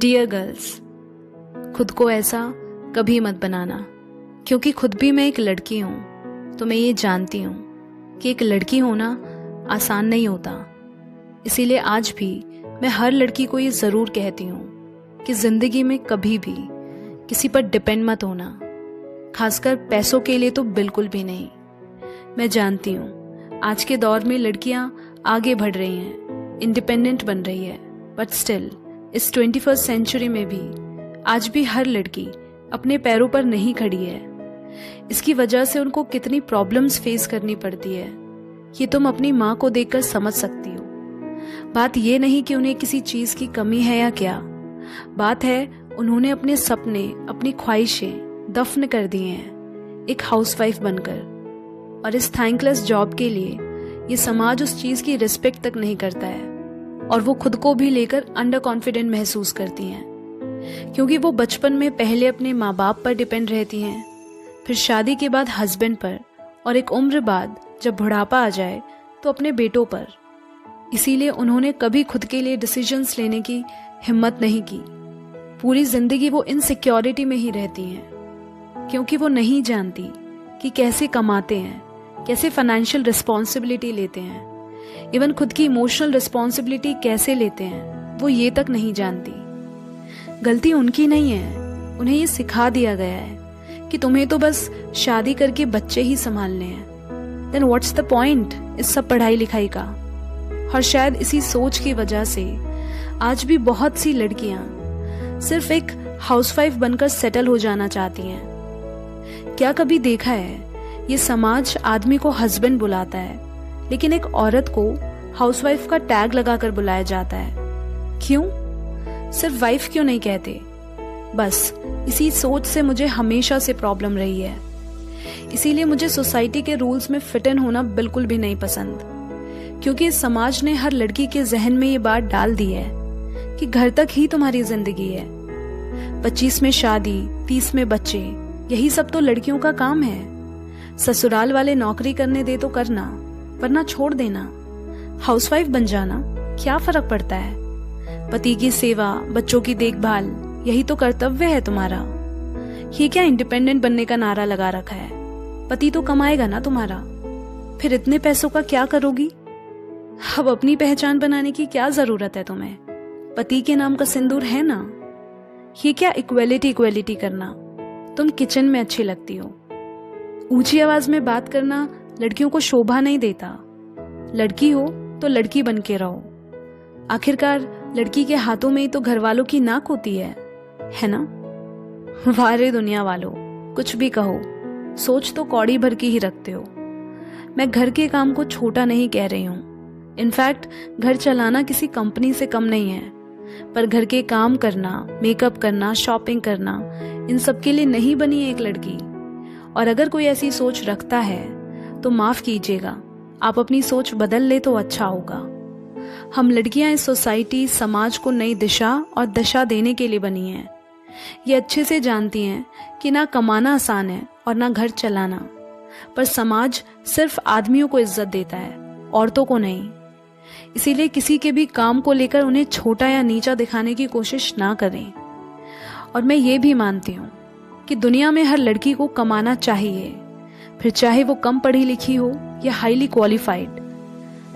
Dear girls, खुद को ऐसा कभी मत बनाना, क्योंकि खुद भी मैं एक लड़की हूँ, तो मैं ये जानती हूँ कि एक लड़की होना आसान नहीं होता। इसीलिए आज भी मैं हर लड़की को ये ज़रूर कहती हूँ कि ज़िंदगी में कभी भी किसी पर डिपेंड मत होना, खासकर पैसों के लिए तो बिल्कुल भी नहीं। मैं जानती हूँ आज के दौर में लड़कियाँ आगे बढ़ रही हैं, इंडिपेंडेंट बन रही है, बट स्टिल इस 21st सेंचुरी में भी आज भी हर लड़की अपने पैरों पर नहीं खड़ी है। इसकी वजह से उनको कितनी प्रॉब्लम्स फेस करनी पड़ती है, ये तुम अपनी माँ को देखकर समझ सकती हो। बात ये नहीं कि उन्हें किसी चीज़ की कमी है या क्या, बात है उन्होंने अपने सपने, अपनी ख्वाहिशें दफन कर दिए हैं एक हाउसवाइफ बनकर। और इस थैंकलेस जॉब के लिए ये समाज उस चीज़ की रिस्पेक्ट तक नहीं करता है, और वो खुद को भी लेकर अंडर कॉन्फिडेंट महसूस करती हैं, क्योंकि वो बचपन में पहले अपने माँ बाप पर डिपेंड रहती हैं, फिर शादी के बाद हस्बैंड पर, और एक उम्र बाद जब बुढ़ापा आ जाए तो अपने बेटों पर। इसीलिए उन्होंने कभी खुद के लिए डिसीजंस लेने की हिम्मत नहीं की। पूरी जिंदगी वो इनसिक्योरिटी में ही रहती हैं, क्योंकि वो नहीं जानती कि कैसे कमाते हैं, कैसे फाइनेंशियल रिस्पॉन्सिबिलिटी लेते हैं, इवन खुद की इमोशनल रिस्पॉन्सिबिलिटी कैसे लेते हैं, वो ये तक नहीं जानती। गलती उनकी नहीं है, उन्हें ये सिखा दिया गया है कि तुम्हें तो बस शादी करके बच्चे ही संभालने हैं। देन व्हाट्स द पॉइंट इस सब पढ़ाई लिखाई का। और शायद इसी सोच की वजह से आज भी बहुत सी लड़कियां सिर्फ एक हाउसवाइफ बनकर सेटल हो जाना चाहती हैं। क्या कभी देखा है, ये समाज आदमी को हस्बैंड बुलाता है, लेकिन एक औरत को हाउसवाइफ का टैग लगाकर बुलाया जाता है। क्यों? सिर्फ वाइफ क्यों नहीं कहते? बस इसी सोच से मुझे हमेशा से प्रॉब्लम रही है। इसीलिए मुझे सोसाइटी के रूल्स में फिट इन होना बिल्कुल भी नहीं पसंद, क्योंकि इस समाज ने हर लड़की के जहन में ये बात डाल दी है कि घर तक ही तुम्हारी जिंदगी है। 25 में शादी, 30 में बच्चे, यही सब तो लड़कियों का काम है। ससुराल वाले नौकरी करने दे तो करना, वरना छोड़ देना। हाउसवाइफ बन जाना, क्या फर्क पड़ता है? पति की सेवा, बच्चों की देखभाल, यही तो कर्तव्य है तुम्हारा। ये क्या इंडिपेंडेंट बनने का नारा लगा रखा है? पति तो कमाएगा ना तुम्हारा, फिर इतने पैसों का क्या करोगी? अब अपनी पहचान बनाने की क्या जरूरत है तुम्हें? पति के नाम का सिंदूर है ना। ये क्या इक्वेलिटी करना? तुम किचन में अच्छी लगती हो, ऊंची आवाज में बात करना लड़कियों को शोभा नहीं देता। लड़की हो तो लड़की बन के रहो। आखिरकार लड़की के हाथों में ही तो घर वालों की नाक होती है ना? वारे दुनिया वालों, कुछ भी कहो, सोच तो कौड़ी भर की ही रखते हो। मैं घर के काम को छोटा नहीं कह रही हूँ। इनफैक्ट घर चलाना किसी कंपनी से कम नहीं है, पर घर के काम करना, मेकअप करना, शॉपिंग करना, इन सब के लिए नहीं बनी है एक लड़की। और अगर कोई ऐसी सोच रखता है तो माफ कीजिएगा, आप अपनी सोच बदल ले तो अच्छा होगा। हम लड़कियां इस सोसाइटी, समाज को नई दिशा और दशा देने के लिए बनी हैं। ये अच्छे से जानती हैं कि ना कमाना आसान है और ना घर चलाना, पर समाज सिर्फ आदमियों को इज्जत देता है, औरतों को नहीं। इसीलिए किसी के भी काम को लेकर उन्हें छोटा या नीचा दिखाने की कोशिश ना करें। और मैं ये भी मानती हूँ कि दुनिया में हर लड़की को कमाना चाहिए, फिर चाहे वो कम पढ़ी लिखी हो या हाईली क्वालिफाइड।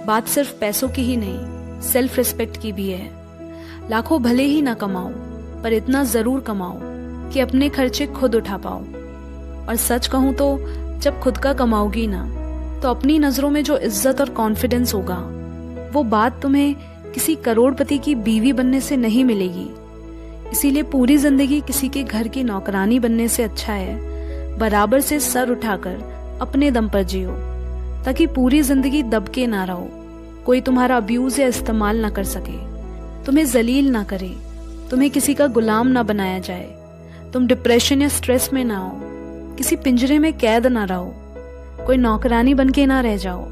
बात सिर्फ पैसों की ही नहीं, सेल्फ रिस्पेक्ट की भी है। लाखों भले ही ना कमाओ, पर इतना जरूर कमाओ कि अपने खर्चे खुद उठा पाओ। और सच कहूं तो जब खुद का कमाओगी ना, तो अपनी नजरों में जो इज्जत और कॉन्फिडेंस होगा, वो बात तुम्हें किसी करोड़पति की बीवी बनने से नहीं मिलेगी। इसीलिए पूरी जिंदगी किसी के घर की नौकरानी बनने से अच्छा है बराबर से सर उठाकर अपने दम पर जियो, ताकि पूरी जिंदगी दबके ना रहो, कोई तुम्हारा अब्यूज या इस्तेमाल ना कर सके, तुम्हें जलील ना करे, तुम्हें किसी का गुलाम ना बनाया जाए, तुम डिप्रेशन या स्ट्रेस में ना हो, किसी पिंजरे में कैद ना रहो, कोई नौकरानी बन के ना रह जाओ।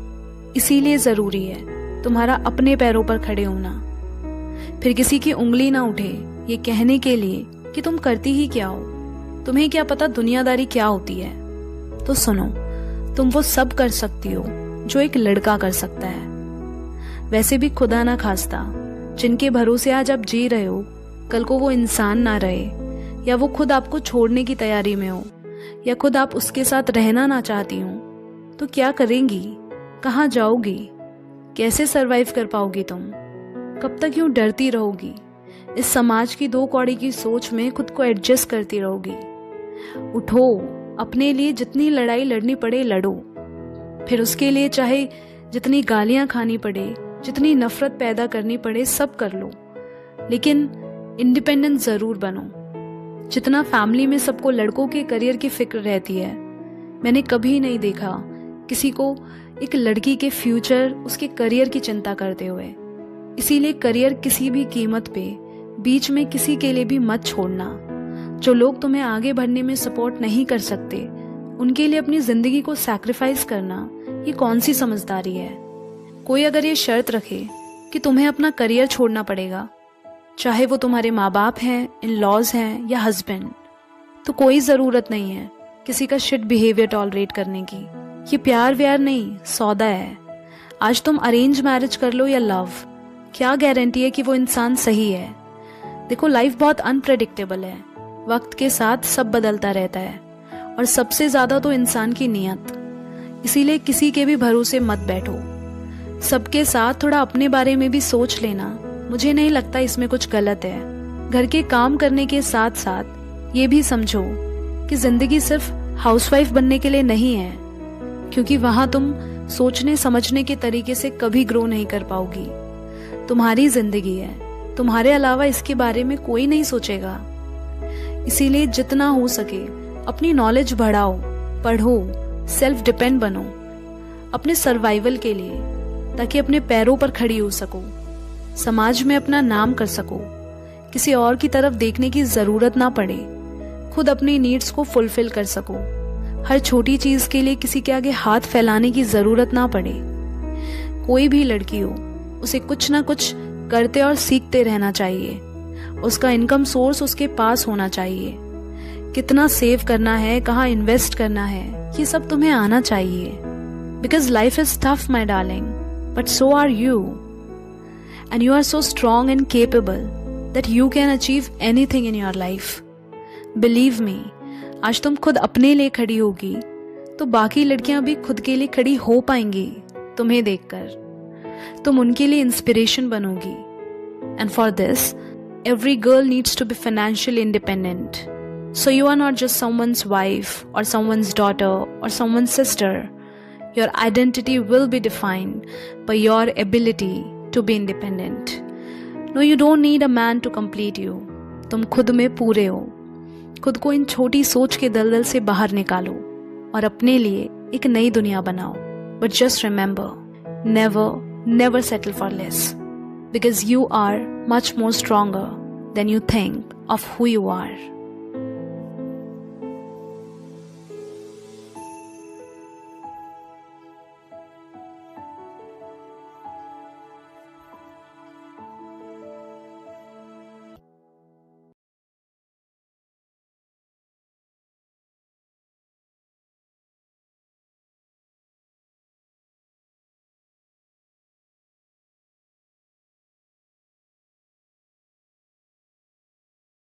इसीलिए जरूरी है तुम्हारा अपने पैरों पर खड़े होना। फिर किसी की उंगली ना उठे ये कहने के लिए कि तुम करती ही क्या हो, तुम्हें क्या पता दुनियादारी क्या होती है। तो सुनो, तुम वो सब कर सकती हो जो एक लड़का कर सकता है। वैसे भी खुदा ना खास्ता जिनके भरोसे आज आप जी रहे हो, कल को वो इंसान ना रहे, या वो खुद आपको छोड़ने की तैयारी में हो, या खुद आप उसके साथ रहना ना चाहती हो, तो क्या करेंगी? कहाँ जाओगी? कैसे सरवाइव कर पाओगी तुम? कब तक यूं डरती रहोगी? इस समाज की दो कौड़ी की सोच में खुद को एडजस्ट करती रहोगी? उठो, अपने लिए जितनी लड़ाई लड़नी पड़े लड़ो, फिर उसके लिए चाहे जितनी गालियां खानी पड़े, जितनी नफरत पैदा करनी पड़े, सब कर लो, लेकिन इंडिपेंडेंट जरूर बनो। जितना फैमिली में सबको लड़कों के करियर की फिक्र रहती है, मैंने कभी नहीं देखा किसी को एक लड़की के फ्यूचर, उसके करियर की चिंता करते हुए। इसीलिए करियर किसी भी कीमत पे बीच में किसी के लिए भी मत छोड़ना। जो लोग तुम्हें आगे बढ़ने में सपोर्ट नहीं कर सकते, उनके लिए अपनी जिंदगी को सैक्रिफाइस करना ये कौन सी समझदारी है? कोई अगर ये शर्त रखे कि तुम्हें अपना करियर छोड़ना पड़ेगा, चाहे वो तुम्हारे माँ बाप हैं, इन लॉज हैं या हस्बैंड, तो कोई ज़रूरत नहीं है किसी का शिट बिहेवियर टॉलरेट करने की। ये प्यार व्यार नहीं, सौदा है। आज तुम अरेंज मैरिज कर लो या लव, क्या गारंटी है कि वो इंसान सही है? देखो, लाइफ बहुत अनप्रेडिक्टेबल है, वक्त के साथ सब बदलता रहता है, और सबसे ज्यादा तो इंसान की नीयत। इसीलिए किसी के भी भरोसे मत बैठो। सबके साथ थोड़ा अपने बारे में भी सोच लेना, मुझे नहीं लगता इसमें कुछ गलत है। घर के काम करने के साथ साथ ये भी समझो कि जिंदगी सिर्फ हाउसवाइफ बनने के लिए नहीं है, क्योंकि वहां तुम सोचने समझने के तरीके से कभी ग्रो नहीं कर पाओगी। तुम्हारी जिंदगी है, तुम्हारे अलावा इसके बारे में कोई नहीं सोचेगा। इसीलिए जितना हो सके अपनी नॉलेज बढ़ाओ, पढ़ो, सेल्फ डिपेंड बनो अपने सर्वाइवल के लिए, ताकि अपने पैरों पर खड़ी हो सको, समाज में अपना नाम कर सको, किसी और की तरफ देखने की जरूरत ना पड़े, खुद अपनी नीड्स को फुलफिल कर सको, हर छोटी चीज के लिए किसी के आगे हाथ फैलाने की जरूरत ना पड़े। कोई भी लड़की हो, उसे कुछ ना कुछ करते और सीखते रहना चाहिए। उसका इनकम सोर्स उसके पास होना चाहिए। कितना सेव करना है, कहाँ इन्वेस्ट करना है, ये सब तुम्हें आना चाहिए। Because life is tough my darling, but so are you, and you are so strong and capable that you can achieve anything in your life. Believe me, आज तुम खुद अपने लिए खड़ी होगी तो बाकी लड़कियां भी खुद के लिए खड़ी हो पाएंगी। तुम्हें देखकर तुम उनके लिए इंस्पिरेशन बनोगी। And for this every girl needs to be financially independent. So you are not just someone's wife or someone's daughter or someone's sister. Your identity will be defined by your ability to be independent. No, you don't need a man to complete you. तुम खुद में पूरे हो। खुद को इन छोटी सोच के दलदल से बाहर निकालो और अपने लिए एक नई दुनिया बनाओ। But just remember, never settle for less. Because you are much more stronger than you think of who you are.